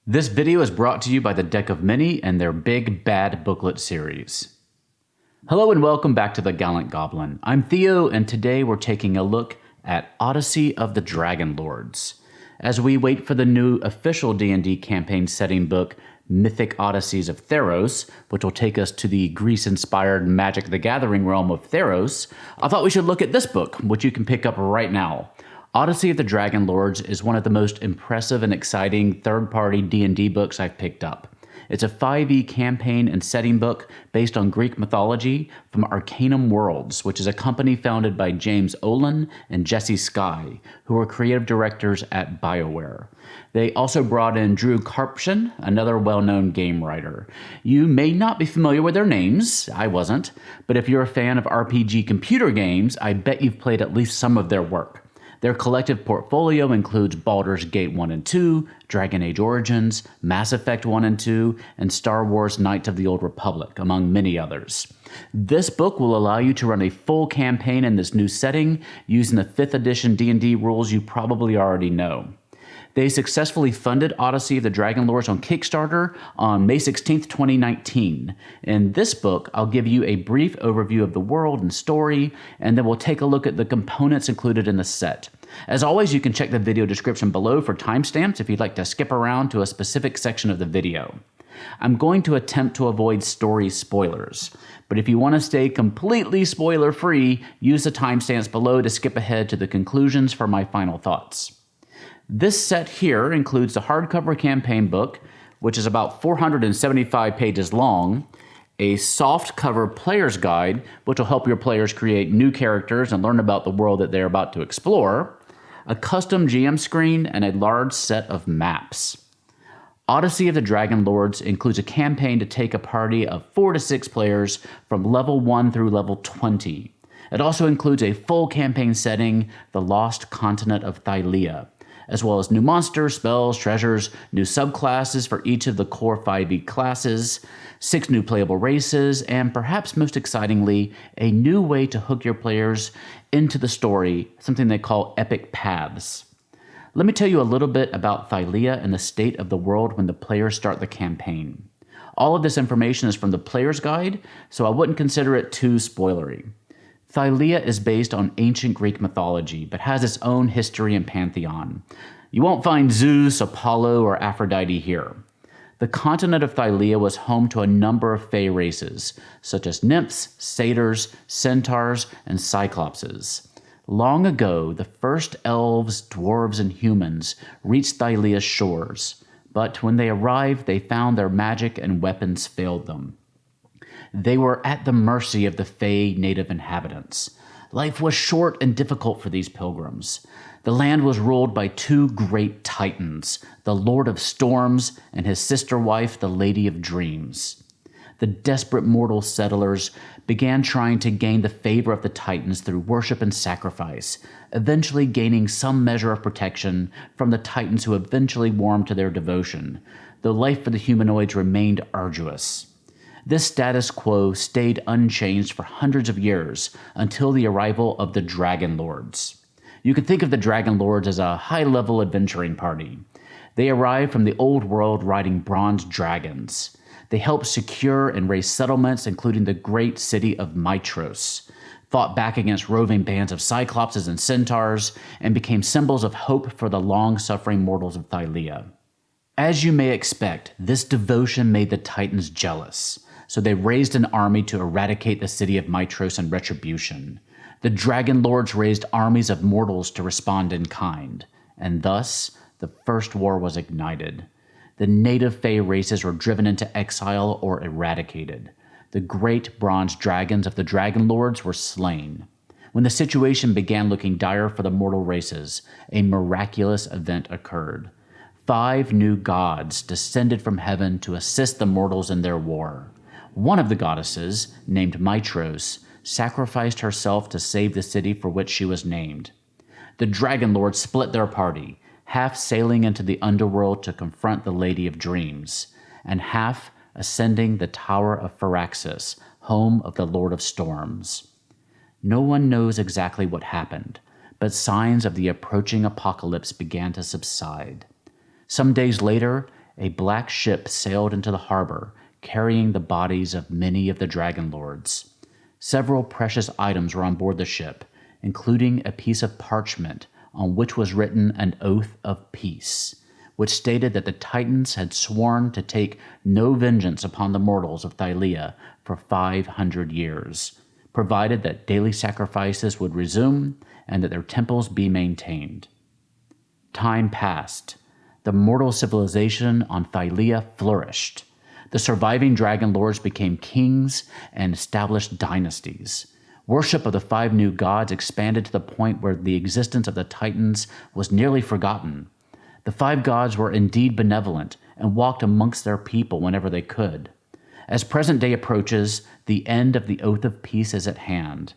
This video is brought to you by the Deck of Many and their Big Bad Booklet series. Hello and welcome back to the Gallant Goblin. I'm Theo, and today we're taking a look at Odyssey of the Dragonlords. As we wait for the new official D&D campaign setting book, Mythic Odysseys of Theros, which will take us to the Greece-inspired Magic the Gathering realm of Theros, I thought we should look at this book, which you can pick up right now. Odyssey of the Dragonlords is one of the most impressive and exciting third-party D&D books I've picked up. It's a 5e campaign and setting book based on Greek mythology from Arcanum Worlds, which is a company founded by James Olin and Jesse Skye, who are creative directors at BioWare. They also brought in Drew Karpshin, another well-known game writer. You may not be familiar with their names, I wasn't, but if you're a fan of RPG computer games, I bet you've played at least some of their work. Their collective portfolio includes Baldur's Gate 1 and 2, Dragon Age Origins, Mass Effect 1 and 2, and Star Wars Knights of the Old Republic, among many others. This book will allow you to run a full campaign in this new setting using the 5th edition D&D rules you probably already know. They successfully funded Odyssey of the Dragonlords on Kickstarter on May 16, 2019. In this book, I'll give you a brief overview of the world and story, and then we'll take a look at the components included in the set. As always, you can check the video description below for timestamps if you'd like to skip around to a specific section of the video. I'm going to attempt to avoid story spoilers, but if you want to stay completely spoiler-free, use the timestamps below to skip ahead to the conclusions for my final thoughts. This set here includes the hardcover campaign book, which is about 475 pages long, a softcover player's guide, which will help your players create new characters and learn about the world that they're about to explore, a custom GM screen, and a large set of maps. Odyssey of the Dragonlords includes a campaign to take a party of 4 to 6 players from level 1 through level 20. It also includes a full campaign setting, the lost continent of Thylea, as well as new monsters, spells, treasures, new subclasses for each of the core 5e classes, 6 new playable races, and perhaps most excitingly, a new way to hook your players into the story, something they call epic paths. Let me tell you a little bit about Thylea and the state of the world when the players start the campaign. All of this information is from the player's guide, so I wouldn't consider it too spoilery. Thylea is based on ancient Greek mythology, but has its own history and pantheon. You won't find Zeus, Apollo, or Aphrodite here. The continent of Thylea was home to a number of fey races, such as nymphs, satyrs, centaurs, and cyclopses. Long ago, the first elves, dwarves, and humans reached Thylea's shores, but when they arrived, they found their magic and weapons failed them. They were at the mercy of the fey native inhabitants. Life was short and difficult for these pilgrims. The land was ruled by 2 great titans, the Lord of Storms and his sister wife, the Lady of Dreams. The desperate mortal settlers began trying to gain the favor of the titans through worship and sacrifice, eventually gaining some measure of protection from the titans who eventually warmed to their devotion, though life for the humanoids remained arduous. This status quo stayed unchanged for hundreds of years until the arrival of the Dragonlords. You can think of the Dragonlords as a high-level adventuring party. They arrived from the old world riding bronze dragons. They helped secure and raise settlements, including the great city of Mytros, fought back against roving bands of cyclopses and centaurs, and became symbols of hope for the long-suffering mortals of Thylea. As you may expect, this devotion made the Titans jealous, so they raised an army to eradicate the city of Mytros in retribution. The Dragonlords raised armies of mortals to respond in kind, and thus the First War was ignited. The native fey races were driven into exile or eradicated. The great bronze dragons of the Dragonlords were slain. When the situation began looking dire for the mortal races, a miraculous event occurred. 5 new gods descended from heaven to assist the mortals in their war. One of the goddesses, named Mytros, sacrificed herself to save the city for which she was named. The Dragonlords split their party, half sailing into the underworld to confront the Lady of Dreams, and half ascending the Tower of Pharaxis, home of the Lord of Storms. No one knows exactly what happened, but signs of the approaching apocalypse began to subside. Some days later, a black ship sailed into the harbor, carrying the bodies of many of the Dragonlords. Several precious items were on board the ship, including a piece of parchment on which was written an oath of peace, which stated that the Titans had sworn to take no vengeance upon the mortals of Thylea for 500 years, provided that daily sacrifices would resume and that their temples be maintained. Time passed. The mortal civilization on Thylea flourished. The surviving Dragonlords became kings and established dynasties. Worship of the 5 new gods expanded to the point where the existence of the Titans was nearly forgotten. The 5 gods were indeed benevolent and walked amongst their people whenever they could. As present day approaches, the end of the Oath of Peace is at hand.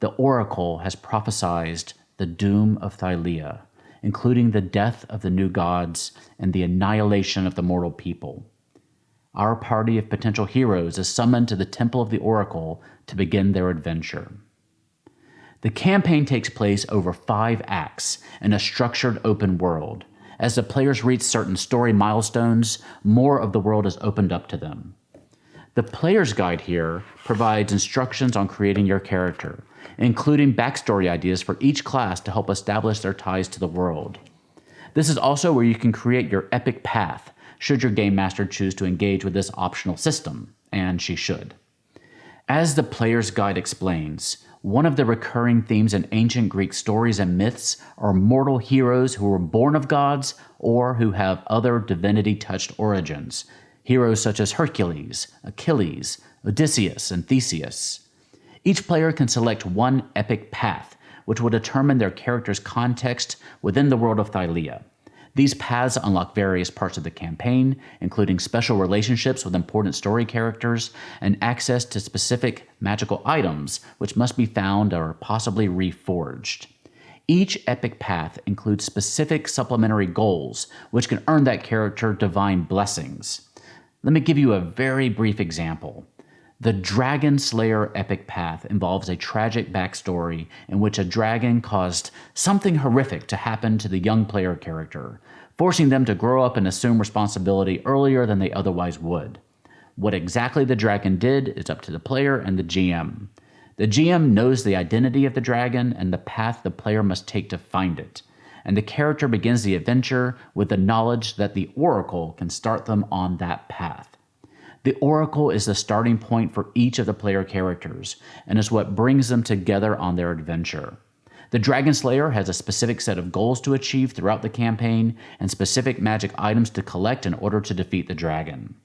The Oracle has prophesied the doom of Thylea, including the death of the new gods and the annihilation of the mortal people. Our party of potential heroes is summoned to the Temple of the Oracle to begin their adventure. The campaign takes place over 5 acts in a structured open world. As the players reach certain story milestones, more of the world is opened up to them. The player's guide here provides instructions on creating your character, including backstory ideas for each class to help establish their ties to the world. This is also where you can create your epic path, should your game master choose to engage with this optional system, and she should. As the player's guide explains, one of the recurring themes in ancient Greek stories and myths are mortal heroes who were born of gods or who have other divinity-touched origins. Heroes such as Hercules, Achilles, Odysseus, and Theseus. Each player can select one epic path, which will determine their character's context within the world of Thylea. These paths unlock various parts of the campaign, including special relationships with important story characters and access to specific magical items, which must be found or possibly reforged. Each epic path includes specific supplementary goals, which can earn that character divine blessings. Let me give you a very brief example. The Dragon Slayer epic path involves a tragic backstory in which a dragon caused something horrific to happen to the young player character, forcing them to grow up and assume responsibility earlier than they otherwise would. What exactly the dragon did is up to the player and the GM. The GM knows the identity of the dragon and the path the player must take to find it, and the character begins the adventure with the knowledge that the Oracle can start them on that path. The Oracle is the starting point for each of the player characters, and is what brings them together on their adventure. The Dragon Slayer has a specific set of goals to achieve throughout the campaign, and specific magic items to collect in order to defeat the dragon.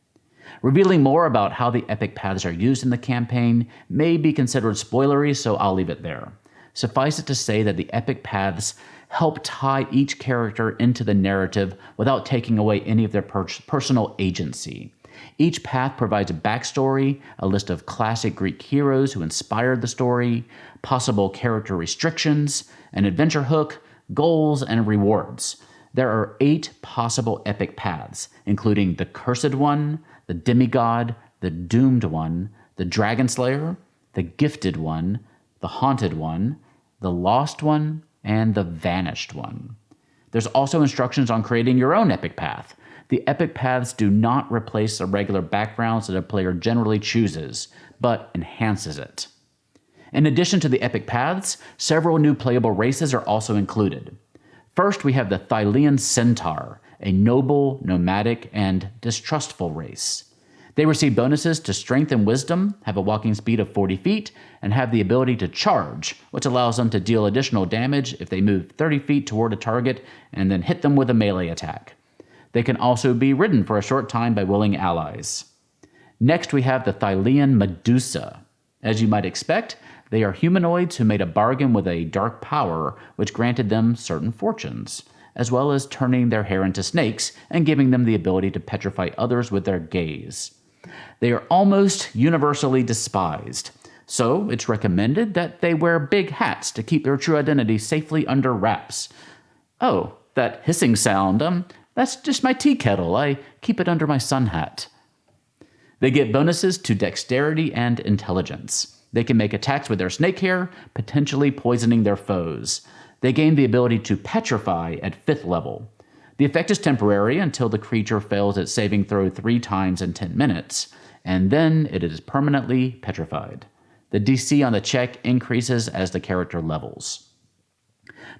Revealing more about how the epic paths are used in the campaign may be considered spoilery, so I'll leave it there. Suffice it to say that the epic paths help tie each character into the narrative without taking away any of their personal agency. Each path provides a backstory, a list of classic Greek heroes who inspired the story, possible character restrictions, an adventure hook, goals, and rewards. There are 8 possible epic paths, including the Cursed One, the Demigod, the Doomed One, the Dragon Slayer, the Gifted One, the Haunted One, the Lost One, and the Vanished One. There's also instructions on creating your own epic path. The epic paths do not replace the regular backgrounds that a player generally chooses, but enhances it. In addition to the epic paths, several new playable races are also included. First, we have the Thylean Centaur, a noble, nomadic, and distrustful race. They receive bonuses to strength and wisdom, have a walking speed of 40 feet, and have the ability to charge, which allows them to deal additional damage if they move 30 feet toward a target and then hit them with a melee attack. They can also be ridden for a short time by willing allies. Next, we have the Thylean Medusa. As you might expect, they are humanoids who made a bargain with a dark power which granted them certain fortunes, as well as turning their hair into snakes and giving them the ability to petrify others with their gaze. They are almost universally despised, so it's recommended that they wear big hats to keep their true identity safely under wraps. Oh, that hissing sound, that's just my tea kettle. I keep it under my sun hat. They get bonuses to dexterity and intelligence. They can make attacks with their snake hair, potentially poisoning their foes. They gain the ability to petrify at 5th level. The effect is temporary until the creature fails its saving throw 3 times in 10 minutes, and then it is permanently petrified. The DC on the check increases as the character levels.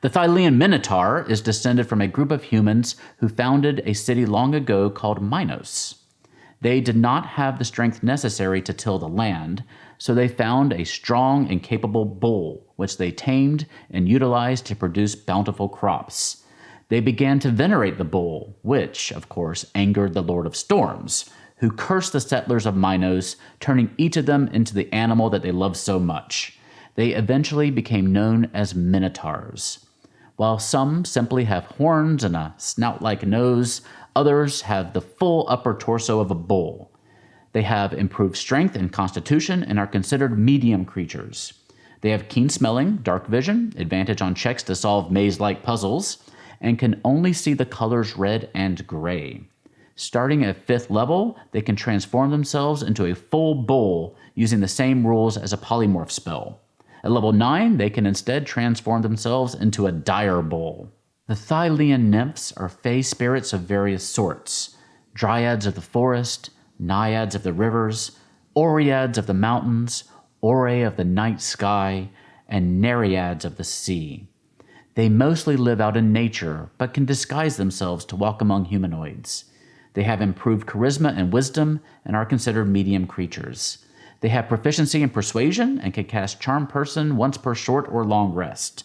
The Thylean Minotaur is descended from a group of humans who founded a city long ago called Minos. They did not have the strength necessary to till the land, so they found a strong and capable bull, which they tamed and utilized to produce bountiful crops. They began to venerate the bull, which, of course, angered the Lord of Storms, who cursed the settlers of Minos, turning each of them into the animal that they loved so much. They eventually became known as Minotaurs. While some simply have horns and a snout-like nose, others have the full upper torso of a bull. They have improved strength and constitution and are considered medium creatures. They have keen smelling, dark vision, advantage on checks to solve maze-like puzzles, and can only see the colors red and gray. Starting at 5th level, they can transform themselves into a full bull using the same rules as a polymorph spell. At level 9, they can instead transform themselves into a dire bull. The Thylean Nymphs are fey spirits of various sorts: dryads of the forest, naiads of the rivers, oreads of the mountains, orae of the night sky, and nereids of the sea. They mostly live out in nature, but can disguise themselves to walk among humanoids. They have improved charisma and wisdom and are considered medium creatures. They have proficiency in persuasion and can cast Charm Person once per short or long rest.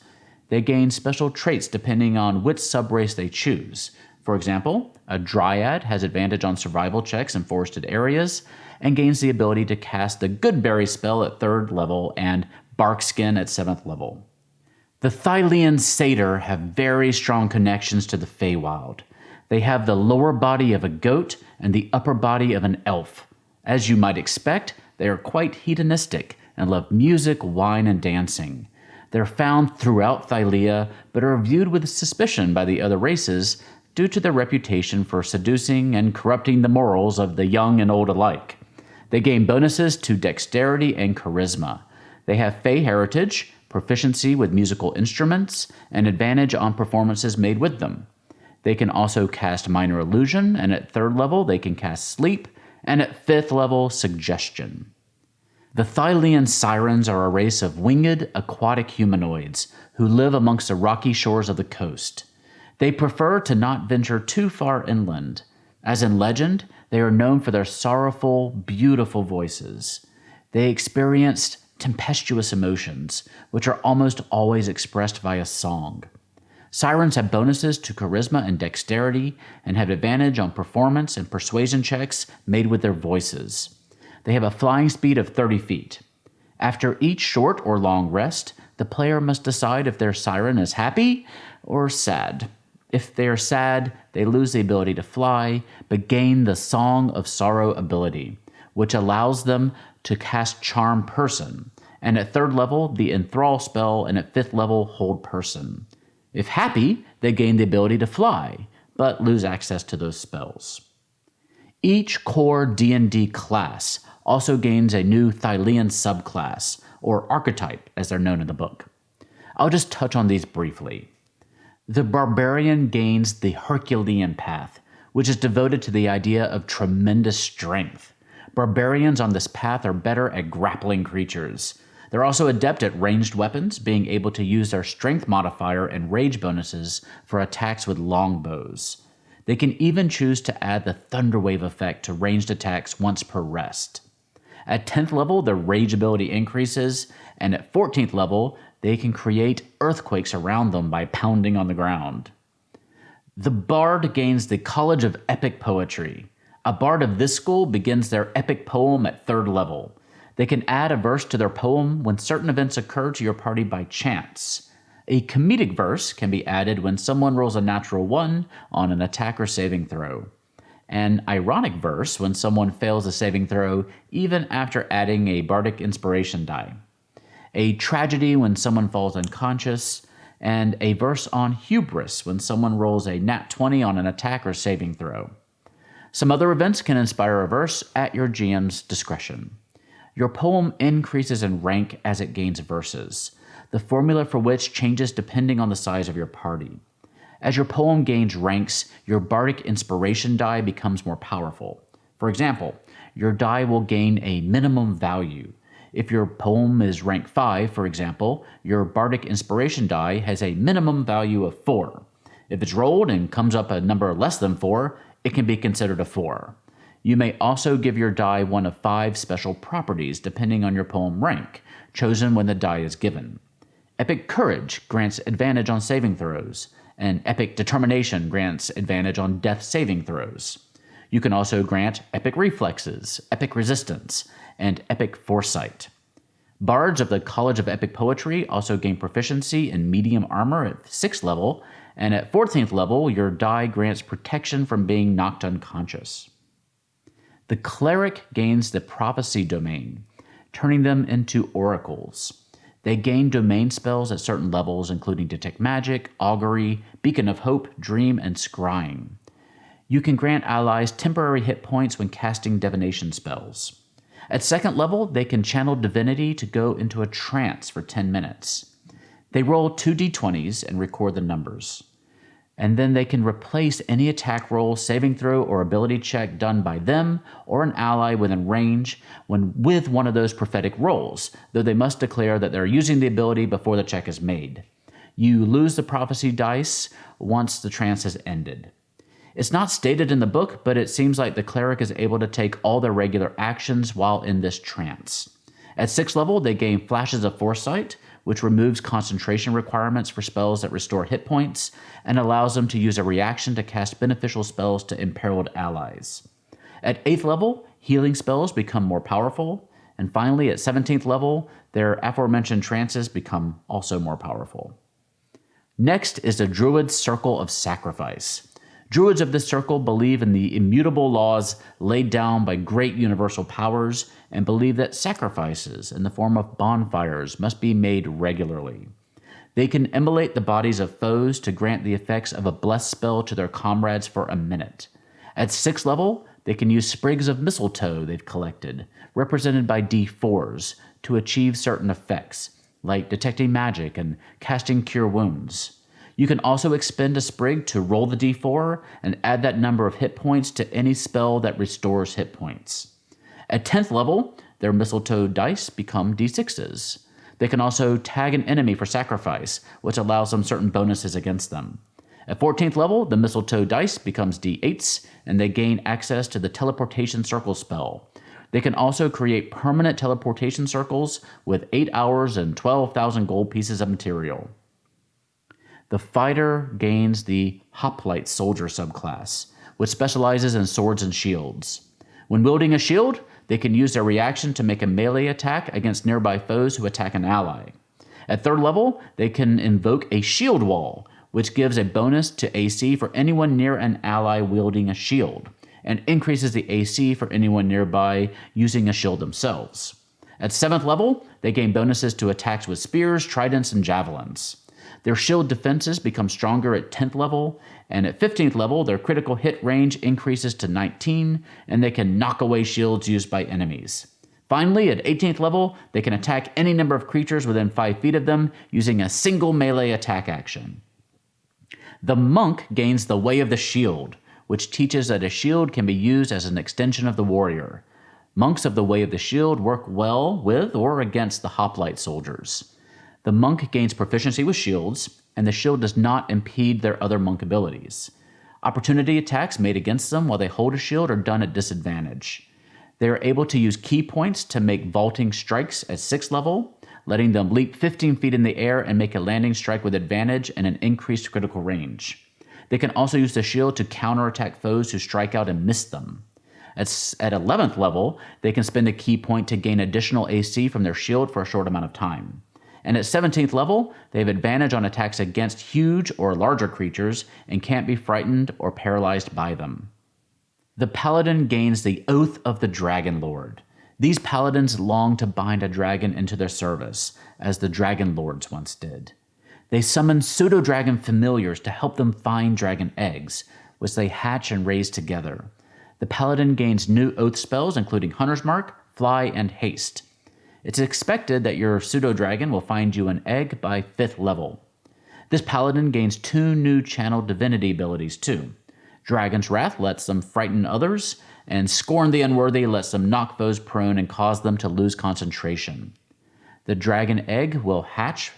They gain special traits depending on which subrace they choose. For example, a dryad has advantage on survival checks in forested areas and gains the ability to cast the Goodberry spell at 3rd level and Barkskin at 7th level. The Thylean Satyr have very strong connections to the Feywild. They have the lower body of a goat and the upper body of an elf. As you might expect, they are quite hedonistic and love music, wine, and dancing. They're found throughout Thylea, but are viewed with suspicion by the other races due to their reputation for seducing and corrupting the morals of the young and old alike. They gain bonuses to dexterity and charisma. They have Fey heritage, proficiency with musical instruments, and advantage on performances made with them. They can also cast Minor Illusion, and at 3rd level they can cast Sleep, and at 5th level, Suggestion. The Thylean Sirens are a race of winged, aquatic humanoids who live amongst the rocky shores of the coast. They prefer to not venture too far inland. As in legend, they are known for their sorrowful, beautiful voices. They experienced tempestuous emotions, which are almost always expressed via song. Sirens have bonuses to charisma and dexterity, and have advantage on performance and persuasion checks made with their voices. They have a flying speed of 30 feet. After each short or long rest, the player must decide if their siren is happy or sad. If they are sad, they lose the ability to fly, but gain the Song of Sorrow ability, which allows them to cast Charm Person, and at 3rd level, the Enthrall spell, and at 5th level, Hold Person. If happy, they gain the ability to fly, but lose access to those spells. Each core D&D class also gains a new Thylean subclass, or archetype as they're known in the book. I'll just touch on these briefly. The Barbarian gains the Herculean path, which is devoted to the idea of tremendous strength. Barbarians on this path are better at grappling creatures. They're also adept at ranged weapons, being able to use their strength modifier and rage bonuses for attacks with longbows. They can even choose to add the Thunderwave effect to ranged attacks once per rest. At 10th level, their rage ability increases, and at 14th level, they can create earthquakes around them by pounding on the ground. The Bard gains the College of Epic Poetry. A bard of this school begins their epic poem at 3rd level. They can add a verse to their poem when certain events occur to your party by chance. A comedic verse can be added when someone rolls a natural 1 on an attack or saving throw. An ironic verse when someone fails a saving throw even after adding a bardic inspiration die. A tragedy when someone falls unconscious, and a verse on hubris when someone rolls a nat 20 on an attack or saving throw. Some other events can inspire a verse at your GM's discretion. Your poem increases in rank as it gains verses, the formula for which changes depending on the size of your party. As your poem gains ranks, your bardic inspiration die becomes more powerful. For example, your die will gain a minimum value. If your poem is rank 5, for example, your bardic inspiration die has a minimum value of 4. If it's rolled and comes up a number less than 4, it can be considered a 4. You may also give your die one of 5 special properties depending on your poem rank, chosen when the die is given. Epic Courage grants advantage on saving throws, and Epic Determination grants advantage on death saving throws. You can also grant Epic Reflexes, Epic Resistance, and Epic Foresight. Bards of the College of Epic Poetry also gain proficiency in medium armor at 6th level, and at 14th level, your die grants protection from being knocked unconscious. The Cleric gains the Prophecy domain, turning them into oracles. They gain domain spells at certain levels, including Detect Magic, Augury, Beacon of Hope, Dream, and Scrying. You can grant allies temporary hit points when casting divination spells. At 2nd level, they can channel divinity to go into a trance for 10 minutes. They roll 2d20s and record the numbers. And then they can replace any attack roll, saving throw, or ability check done by them or an ally within range with one of those prophetic rolls, though they must declare that they're using the ability before the check is made. You lose the prophecy dice once the trance has ended. It's not stated in the book, but it seems like the cleric is able to take all their regular actions while in this trance. At 6th level, they gain Flashes of Foresight, which removes concentration requirements for spells that restore hit points and allows them to use a reaction to cast beneficial spells to imperiled allies. At 8th level, healing spells become more powerful, and finally at 17th level, their aforementioned trances become also more powerful. Next is the Druid's Circle of Sacrifice. Druids of this circle believe in the immutable laws laid down by great universal powers and believe that sacrifices in the form of bonfires must be made regularly. They can immolate the bodies of foes to grant the effects of a bless spell to their comrades for a minute. At 6th level, they can use sprigs of mistletoe they've collected, represented by D4s, to achieve certain effects, like detecting magic and casting cure wounds. You can also expend a sprig to roll the d4 and add that number of hit points to any spell that restores hit points. At 10th level, their mistletoe dice become d6s. They can also tag an enemy for sacrifice, which allows them certain bonuses against them. At 14th level, the mistletoe dice becomes d8s, and they gain access to the teleportation circle spell. They can also create permanent teleportation circles with 8 hours and 12,000 gold pieces of material. The fighter gains the Hoplite soldier subclass, which specializes in swords and shields. When wielding a shield, they can use their reaction to make a melee attack against nearby foes who attack an ally. At 3rd level, they can invoke a shield wall, which gives a bonus to AC for anyone near an ally wielding a shield, and increases the AC for anyone nearby using a shield themselves. At 7th level, they gain bonuses to attacks with spears, tridents, and javelins. Their shield defenses become stronger at 10th level, and at 15th level, their critical hit range increases to 19, and they can knock away shields used by enemies. Finally, at 18th level, they can attack any number of creatures within 5 feet of them using a single melee attack action. The monk gains the Way of the Shield, which teaches that a shield can be used as an extension of the warrior. Monks of the Way of the Shield work well with or against the hoplite soldiers. The monk gains proficiency with shields, and the shield does not impede their other monk abilities. Opportunity attacks made against them while they hold a shield are done at disadvantage. They are able to use key points to make vaulting strikes at 6th level, letting them leap 15 feet in the air and make a landing strike with advantage and an increased critical range. They can also use the shield to counterattack foes who strike out and miss them. At 11th level, they can spend a key point to gain additional AC from their shield for a short amount of time. And at 17th level, they have advantage on attacks against huge or larger creatures and can't be frightened or paralyzed by them. The Paladin gains the Oath of the Dragonlord. These Paladins long to bind a dragon into their service, as the Dragonlords once did. They summon pseudo-dragon familiars to help them find dragon eggs, which they hatch and raise together. The Paladin gains new oath spells, including Hunter's Mark, Fly, and Haste. It's expected that your pseudo-dragon will find you an egg by 5th level. This Paladin gains 2 new channeled divinity abilities too. Dragon's Wrath lets them frighten others, and Scorn the Unworthy lets them knock foes prone and cause them to lose concentration. The Dragon Egg will hatch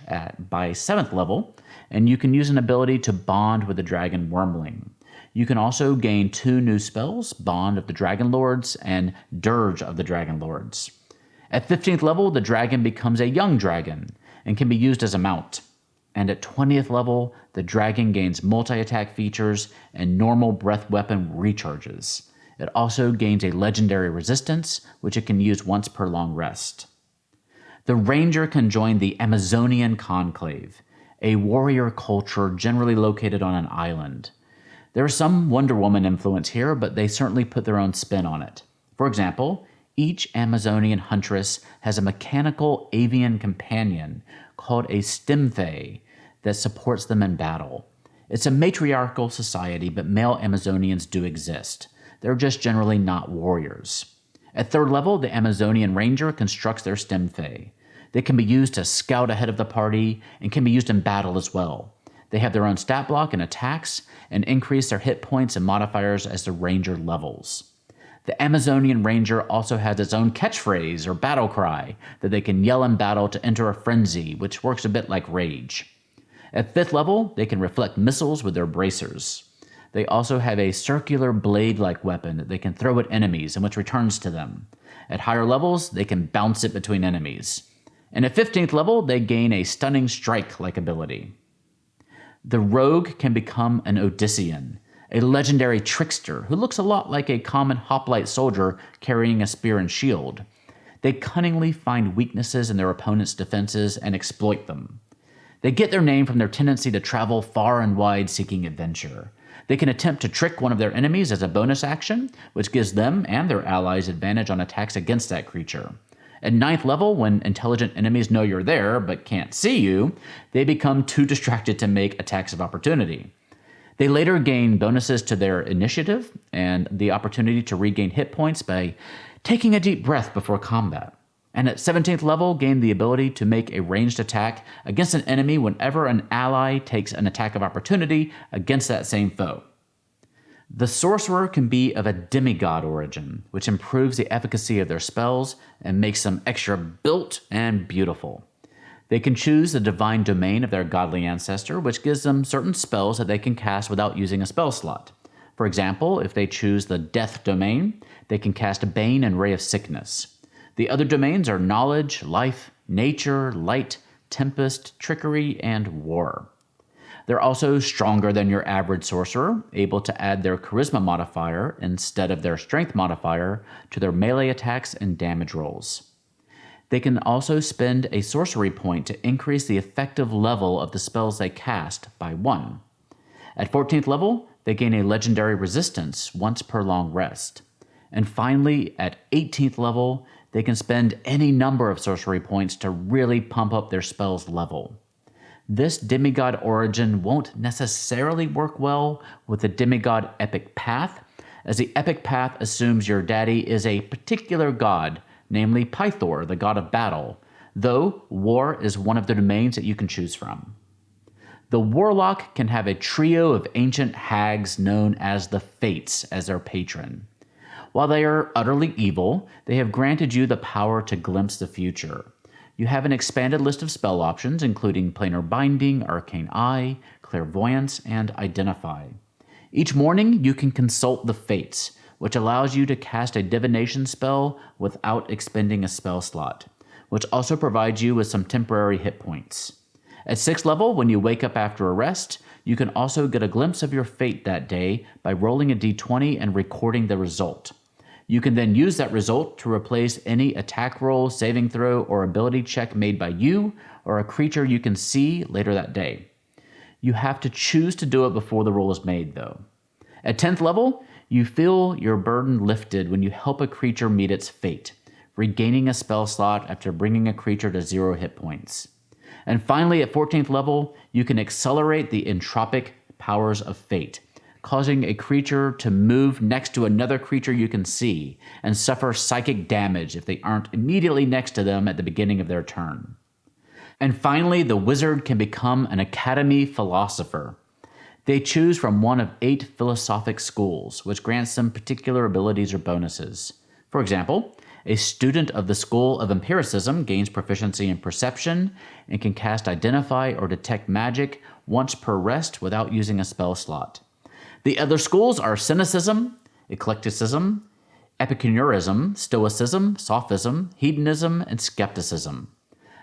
by 7th level, and you can use an ability to bond with the Dragon Wormling. You can also gain 2 new spells, Bond of the Dragonlords and Dirge of the Dragonlords. At 15th level, the dragon becomes a young dragon and can be used as a mount. And at 20th level, the dragon gains multi-attack features and normal breath weapon recharges. It also gains a legendary resistance, which it can use once per long rest. The Ranger can join the Amazonian Conclave, a warrior culture generally located on an island. There is some Wonder Woman influence here, but they certainly put their own spin on it. For example, each Amazonian huntress has a mechanical avian companion called a Stymphai that supports them in battle. It's a matriarchal society, but male Amazonians do exist. They're just generally not warriors. At 3rd level, the Amazonian Ranger constructs their Stymphai. They can be used to scout ahead of the party and can be used in battle as well. They have their own stat block and attacks and increase their hit points and modifiers as the Ranger levels. The Amazonian Ranger also has its own catchphrase or battle cry that they can yell in battle to enter a frenzy, which works a bit like rage. At 5th level, they can reflect missiles with their bracers. They also have a circular blade-like weapon that they can throw at enemies and which returns to them. At higher levels, they can bounce it between enemies. And at 15th level, they gain a stunning strike-like ability. The Rogue can become an Odyssean, a legendary trickster who looks a lot like a common hoplite soldier carrying a spear and shield. They cunningly find weaknesses in their opponent's defenses and exploit them. They get their name from their tendency to travel far and wide seeking adventure. They can attempt to trick one of their enemies as a bonus action, which gives them and their allies advantage on attacks against that creature. At 9th level, when intelligent enemies know you're there but can't see you, they become too distracted to make attacks of opportunity. They later gain bonuses to their initiative and the opportunity to regain hit points by taking a deep breath before combat. And at 17th level, gain the ability to make a ranged attack against an enemy whenever an ally takes an attack of opportunity against that same foe. The Sorcerer can be of a demigod origin, which improves the efficacy of their spells and makes them extra built and beautiful. They can choose the divine domain of their godly ancestor, which gives them certain spells that they can cast without using a spell slot. For example, if they choose the death domain, they can cast Bane and Ray of Sickness. The other domains are knowledge, life, nature, light, tempest, trickery, and war. They're also stronger than your average sorcerer, able to add their charisma modifier instead of their strength modifier to their melee attacks and damage rolls. They can also spend a sorcery point to increase the effective level of the spells they cast by 1. At 14th level, they gain a legendary resistance once per long rest. And finally, at 18th level, they can spend any number of sorcery points to really pump up their spell's level. This demigod origin won't necessarily work well with the demigod epic path, as the epic path assumes your daddy is a particular god, namely Pythor, the god of battle, though war is one of the domains that you can choose from. The Warlock can have a trio of ancient hags known as the Fates as their patron. While they are utterly evil, they have granted you the power to glimpse the future. You have an expanded list of spell options, including Planar Binding, Arcane Eye, Clairvoyance, and Identify. Each morning, you can consult the Fates, which allows you to cast a divination spell without expending a spell slot, which also provides you with some temporary hit points. At 6th level, when you wake up after a rest, you can also get a glimpse of your fate that day by rolling a d20 and recording the result. You can then use that result to replace any attack roll, saving throw, or ability check made by you or a creature you can see later that day. You have to choose to do it before the roll is made, though. At 10th level, you feel your burden lifted when you help a creature meet its fate, regaining a spell slot after bringing a creature to 0 hit points. And finally, at 14th level, you can accelerate the entropic powers of fate, causing a creature to move next to another creature you can see and suffer psychic damage if they aren't immediately next to them at the beginning of their turn. And finally, the wizard can become an academy philosopher. They choose from one of 8 philosophic schools, which grants them particular abilities or bonuses. For example, a student of the School of Empiricism gains proficiency in perception and can cast Identify or Detect Magic once per rest without using a spell slot. The other schools are Cynicism, Eclecticism, Epicureanism, Stoicism, Sophism, Hedonism, and Skepticism.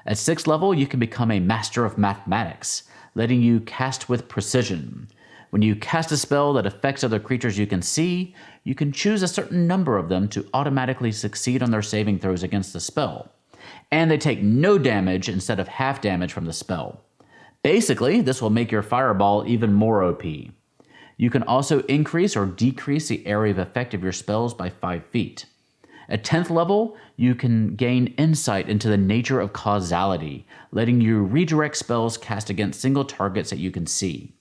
At 6th level, you can become a Master of Mathematics, letting you cast with precision. When you cast a spell that affects other creatures you can see, you can choose a certain number of them to automatically succeed on their saving throws against the spell. And they take no damage instead of half damage from the spell. Basically, this will make your fireball even more OP. You can also increase or decrease the area of effect of your spells by 5 feet. At 10th level, you can gain insight into the nature of causality, letting you redirect spells cast against single targets that you can see.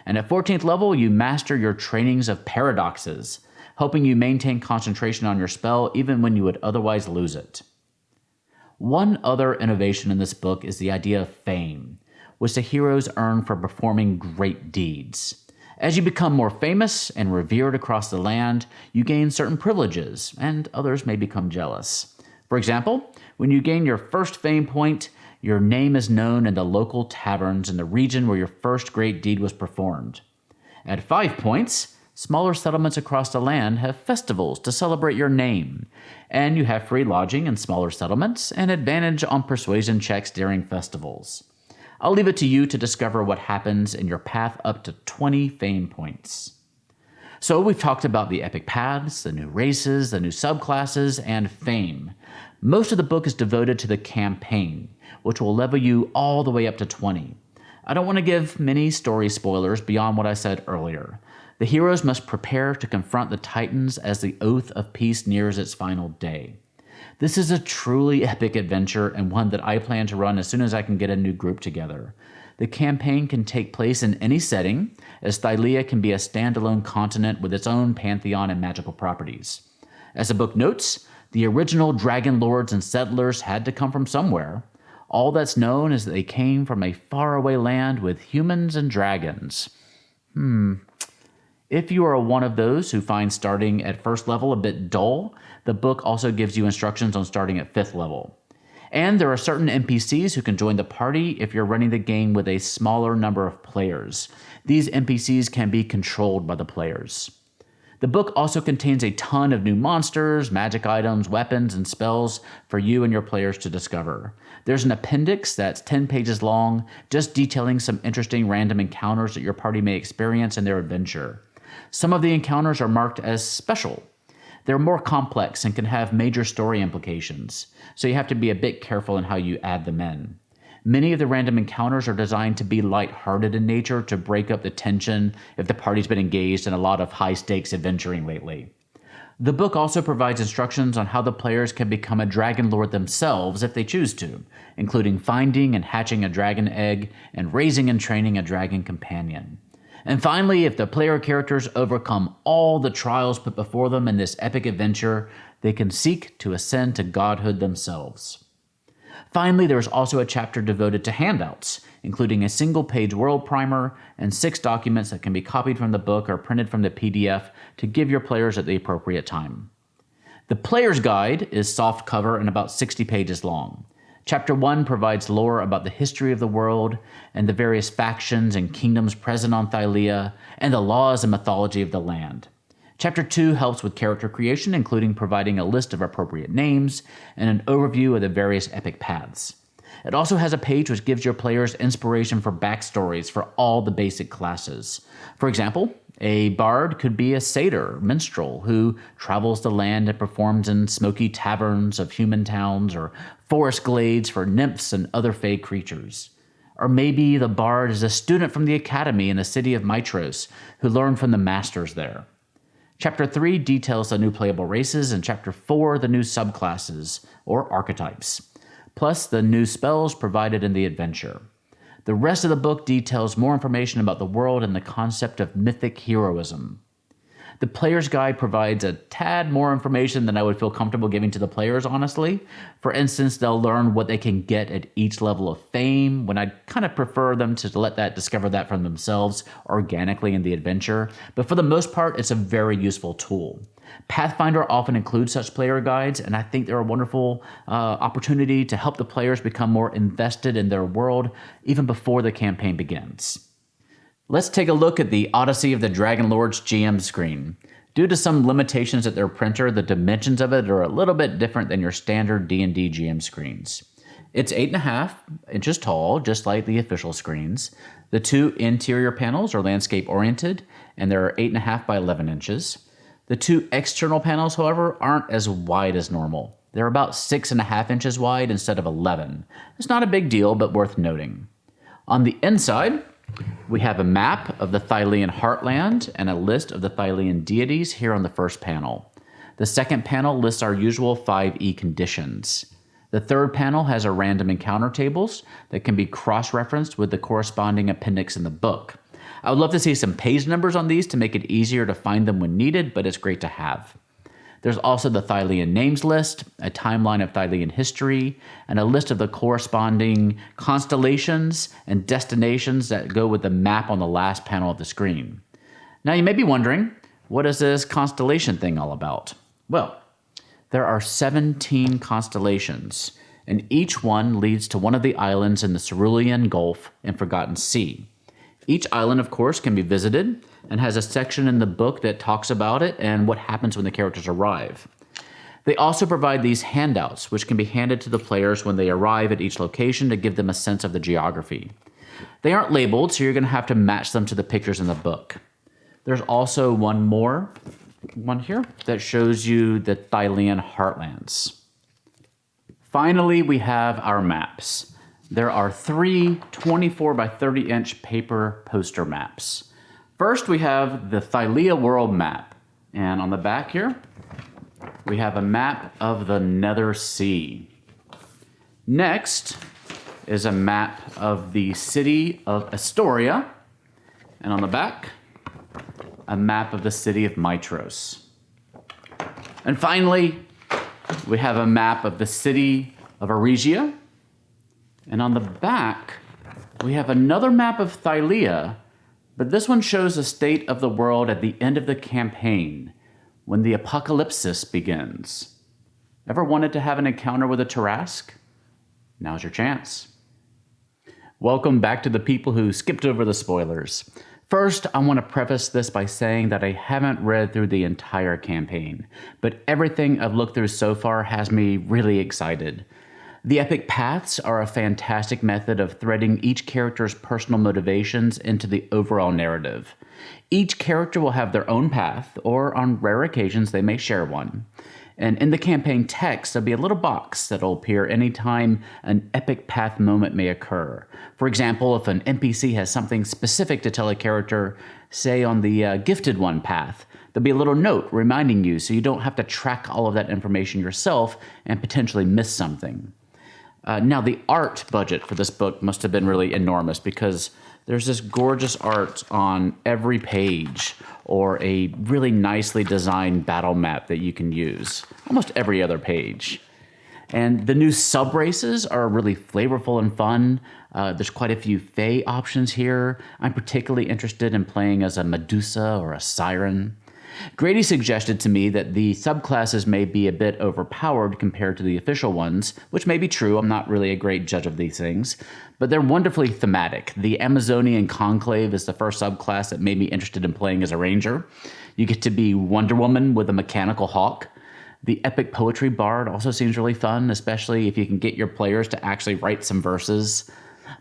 And at 14th level, you master your trainings of paradoxes, helping you maintain concentration on your spell even when you would otherwise lose it. One other innovation in this book is the idea of fame, which the heroes earn for performing great deeds. As you become more famous and revered across the land, you gain certain privileges, and others may become jealous. For example, when you gain your first fame point, your name is known in the local taverns in the region where your first great deed was performed. At 5 points, smaller settlements across the land have festivals to celebrate your name, and you have free lodging in smaller settlements and advantage on persuasion checks during festivals. I'll leave it to you to discover what happens in your path up to 20 fame points. So we've talked about the epic paths, the new races, the new subclasses, and fame. Most of the book is devoted to the campaign, which will level you all the way up to 20. I don't want to give many story spoilers beyond what I said earlier. The heroes must prepare to confront the Titans as the Oath of Peace nears its final day. This is a truly epic adventure and one that I plan to run as soon as I can get a new group together. The campaign can take place in any setting, as Thylea can be a standalone continent with its own pantheon and magical properties. As the book notes, the original Dragonlords and settlers had to come from somewhere. All that's known is that they came from a faraway land with humans and dragons. If you are one of those who find starting at 1st level a bit dull, the book also gives you instructions on starting at 5th level. And there are certain NPCs who can join the party if you're running the game with a smaller number of players. These NPCs can be controlled by the players. The book also contains a ton of new monsters, magic items, weapons, and spells for you and your players to discover. There's an appendix that's 10 pages long, just detailing some interesting random encounters that your party may experience in their adventure. Some of the encounters are marked as special. They're more complex and can have major story implications, so you have to be a bit careful in how you add them in. Many of the random encounters are designed to be lighthearted in nature to break up the tension if the party's been engaged in a lot of high-stakes adventuring lately. The book also provides instructions on how the players can become a Dragonlord themselves if they choose to, including finding and hatching a dragon egg and raising and training a dragon companion. And finally, if the player characters overcome all the trials put before them in this epic adventure, they can seek to ascend to godhood themselves. Finally, there is also a chapter devoted to handouts, including a single-page world primer and 6 documents that can be copied from the book or printed from the PDF to give your players at the appropriate time. The Player's Guide is soft cover and about 60 pages long. Chapter 1 provides lore about the history of the world and the various factions and kingdoms present on Thylea and the laws and mythology of the land. Chapter 2 helps with character creation, including providing a list of appropriate names and an overview of the various epic paths. It also has a page which gives your players inspiration for backstories for all the basic classes. For example, a bard could be a satyr, minstrel, who travels the land and performs in smoky taverns of human towns or forest glades for nymphs and other fey creatures. Or maybe the bard is a student from the academy in the city of Mitros who learned from the masters there. Chapter 3 details the new playable races, and Chapter 4 the new subclasses, or archetypes, plus the new spells provided in the adventure. The rest of the book details more information about the world and the concept of mythic heroism. The player's guide provides a tad more information than I would feel comfortable giving to the players, honestly. For instance, they'll learn what they can get at each level of fame, when I'd kind of prefer them to let that discover that from themselves organically in the adventure. But for the most part, it's a very useful tool. Pathfinder often includes such player guides, and I think they're a wonderful opportunity to help the players become more invested in their world even before the campaign begins. Let's take a look at the Odyssey of the Dragonlords GM screen. Due to some limitations at their printer, the dimensions of it are a little bit different than your standard D&D GM screens. It's 8.5 inches tall, just like the official screens. The two interior panels are landscape oriented, and they're 8.5 by 11 inches. The two external panels, however, aren't as wide as normal. They're about 6.5 inches wide instead of 11. It's not a big deal, but worth noting. On the inside, we have a map of the Thylean Heartland and a list of the Thylean deities here on the first panel. The second panel lists our usual 5e conditions. The third panel has our random encounter tables that can be cross-referenced with the corresponding appendix in the book. I would love to see some page numbers on these to make it easier to find them when needed, but it's great to have. There's also the Thylean names list, a timeline of Thylean history, and a list of the corresponding constellations and destinations that go with the map on the last panel of the screen. Now you may be wondering, what is this constellation thing all about? Well, there are 17 constellations, and each one leads to one of the islands in the Cerulean Gulf and Forgotten Sea. Each island, of course, can be visited and has a section in the book that talks about it and what happens when the characters arrive. They also provide these handouts, which can be handed to the players when they arrive at each location to give them a sense of the geography. They aren't labeled, so you're going to have to match them to the pictures in the book. There's also one here that shows you the Thylean Heartlands. Finally, we have our maps. There are 3 24 by 30 inch paper poster maps. First, we have the Thylea world map. And on the back here, we have a map of the Nether Sea. Next is a map of the city of Astoria. And on the back, a map of the city of Mitros. And finally, we have a map of the city of Aregia. And on the back, we have another map of Thylea, but this one shows the state of the world at the end of the campaign, when the apocalypsis begins. Ever wanted to have an encounter with a Tarrasque? Now's your chance. Welcome back to the people who skipped over the spoilers. First, I want to preface this by saying that I haven't read through the entire campaign, but everything I've looked through so far has me really excited. The epic paths are a fantastic method of threading each character's personal motivations into the overall narrative. Each character will have their own path, or on rare occasions they may share one. And in the campaign text, there'll be a little box that'll appear anytime an epic path moment may occur. For example, if an NPC has something specific to tell a character, say on the Gifted One path, there'll be a little note reminding you so you don't have to track all of that information yourself and potentially miss something. Now, the art budget for this book must have been really enormous because there's this gorgeous art on every page or a really nicely designed battle map that you can use, almost every other page. And the new sub-races are really flavorful and fun. There's quite a few Fae options here. I'm particularly interested in playing as a Medusa or a Siren. Grady suggested to me that the subclasses may be a bit overpowered compared to the official ones, which may be true. I'm not really a great judge of these things, but they're wonderfully thematic. The Amazonian Conclave is the first subclass that made me interested in playing as a ranger. You get to be Wonder Woman with a mechanical hawk. The Epic Poetry Bard also seems really fun, especially if you can get your players to actually write some verses.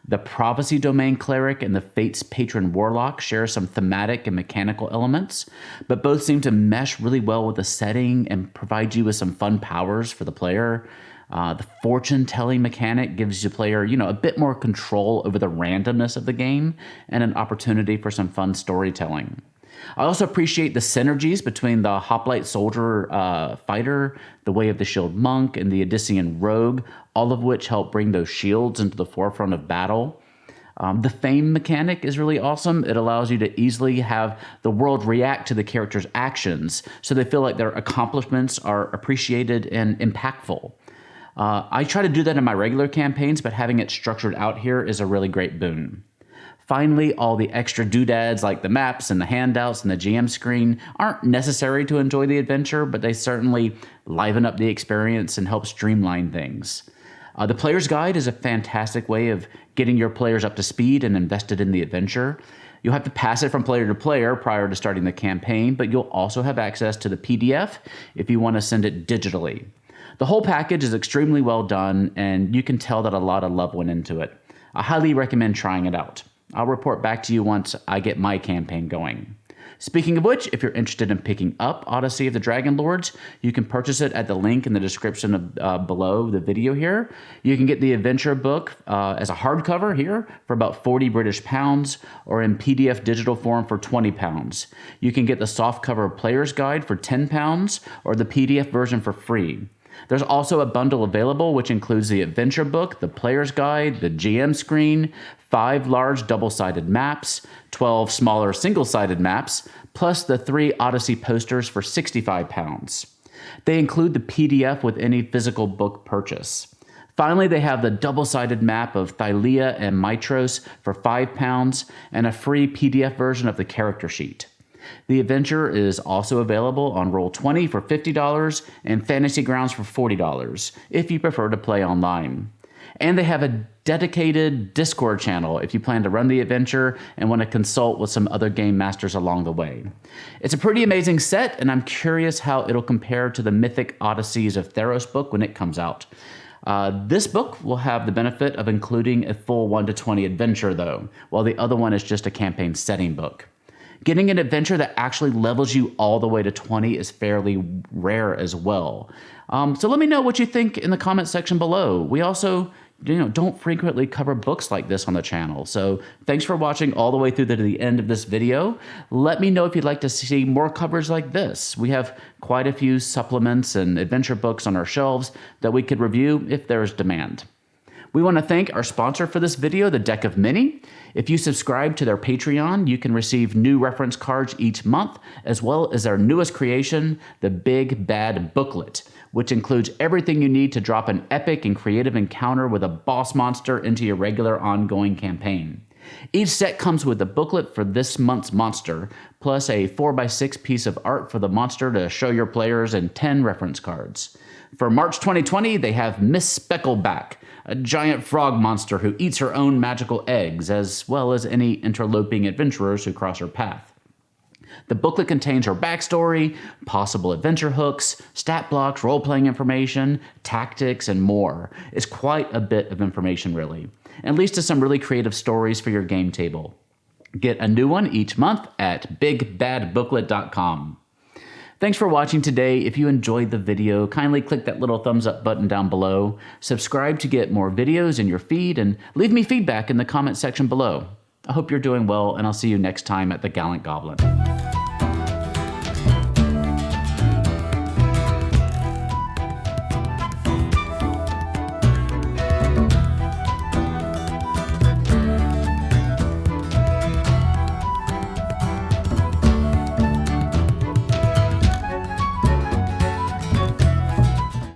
The Prophecy Domain Cleric and the Fates Patron Warlock share some thematic and mechanical elements, but both seem to mesh really well with the setting and provide you with some fun powers for the player. The fortune-telling mechanic gives the player, a bit more control over the randomness of the game and an opportunity for some fun storytelling. I also appreciate the synergies between the Hoplite Soldier Fighter, the Way of the Shield Monk, and the Odyssean Rogue, all of which help bring those shields into the forefront of battle. The fame mechanic is really awesome. It allows you to easily have the world react to the character's actions, so they feel like their accomplishments are appreciated and impactful. I try to do that in my regular campaigns, but having it structured out here is a really great boon. Finally, all the extra doodads like the maps and the handouts and the GM screen aren't necessary to enjoy the adventure, but they certainly liven up the experience and help streamline things. The Player's Guide is a fantastic way of getting your players up to speed and invested in the adventure. You'll have to pass it from player to player prior to starting the campaign, but you'll also have access to the PDF if you want to send it digitally. The whole package is extremely well done, and you can tell that a lot of love went into it. I highly recommend trying it out. I'll report back to you once I get my campaign going. Speaking of which, if you're interested in picking up Odyssey of the Dragonlords, you can purchase it at the link in the description of below the video here. You can get the adventure book as a hardcover here for about 40 British pounds, or in PDF digital form for 20 pounds. You can get the softcover Player's Guide for 10 pounds, or the PDF version for free. There's also a bundle available which includes the adventure book, the Player's Guide, the GM screen, 5 large double-sided maps, 12 smaller single-sided maps, plus the 3 Odyssey posters for 65 pounds. They include the PDF with any physical book purchase. Finally, they have the double-sided map of Thylea and Mitros for 5 pounds and a free PDF version of the character sheet. The adventure is also available on Roll20 for $50 and Fantasy Grounds for $40 if you prefer to play online. And they have a dedicated Discord channel if you plan to run the adventure and want to consult with some other game masters along the way. It's a pretty amazing set, and I'm curious how it'll compare to the Mythic Odysseys of Theros book when it comes out. This book will have the benefit of including a full 1 to 20 adventure though, while the other one is just a campaign setting book. Getting an adventure that actually levels you all the way to 20 is fairly rare as well. So let me know what you think in the comment section below. We also don't frequently cover books like this on the channel. So thanks for watching all the way through to the end of this video. Let me know if you'd like to see more covers like this. We have quite a few supplements and adventure books on our shelves that we could review if there's demand. We want to thank our sponsor for this video, the Deck of Many. If you subscribe to their Patreon, you can receive new reference cards each month, as well as our newest creation, the Big Bad Booklet, which includes everything you need to drop an epic and creative encounter with a boss monster into your regular ongoing campaign. Each set comes with a booklet for this month's monster, plus a 4x6 piece of art for the monster to show your players and 10 reference cards. For March 2020, they have Miss Speckleback, a giant frog monster who eats her own magical eggs, as well as any interloping adventurers who cross her path. The booklet contains her backstory, possible adventure hooks, stat blocks, role-playing information, tactics, and more. It's quite a bit of information, really, and leads to some really creative stories for your game table. Get a new one each month at bigbadbooklet.com. Thanks for watching today. If you enjoyed the video, kindly click that little thumbs up button down below, subscribe to get more videos in your feed, and leave me feedback in the comment section below. I hope you're doing well, and I'll see you next time at the Gallant Goblin.